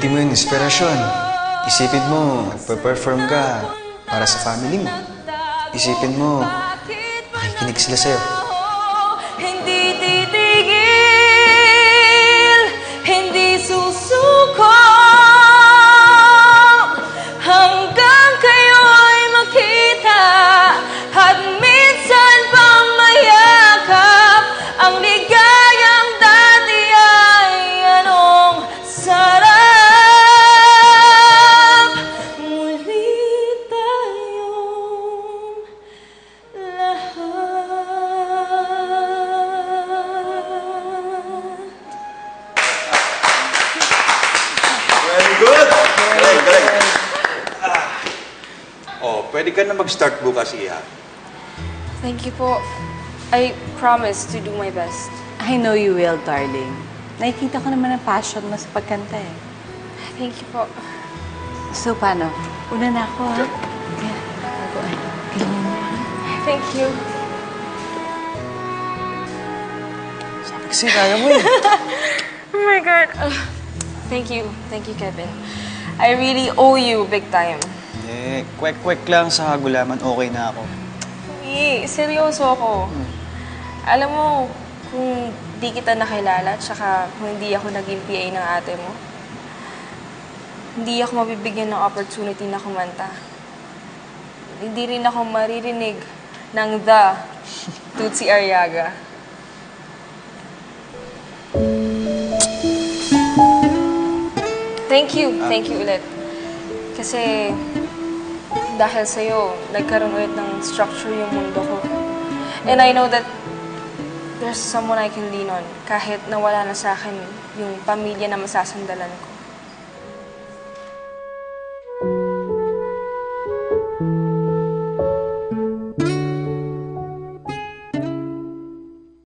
gamitin mo yung inspirasyon. Isipin mo, nagpe-perform ka para sa family mo. Isipin mo, makikinig sila sa'yo. Hindi titigil, hindi susuko, hanggang kayo'y makita at minsan pang mayakap ang ligayang dati ay anong sarap. Muli tayong lahat. Very good! Galing. Oh, pwede ka na mag-start bukas, Iha. Thank you po. I promise to do my best. I know you will, darling. Nakikita ko naman ang passion mo sa pagkanta eh. Thank you po. So, paano? Una na ako, ha? Yeah. Ganyan mo, ha? Thank you. Sabi kasi, kaya mo eh. Oh my God. Thank you. Thank you, Kevin. I really owe you big time. Eh, kwek-kwek lang sa hagulaman, okay na ako. Hindi, seryoso ako. Alam mo, kung di kita nakilala, tsaka kung hindi ako naging PA ng ate mo, hindi ako mabibigyan ng opportunity na kumanta. Hindi rin ako maririnig ng The Tutsi Arriaga. Thank you ulit. Kasi dahil sa'yo, nagkaroon ulit ng structure yung mundo ko. And I know that there's someone I can lean on kahit nawala na sa akin yung pamilya na masasandalan ko.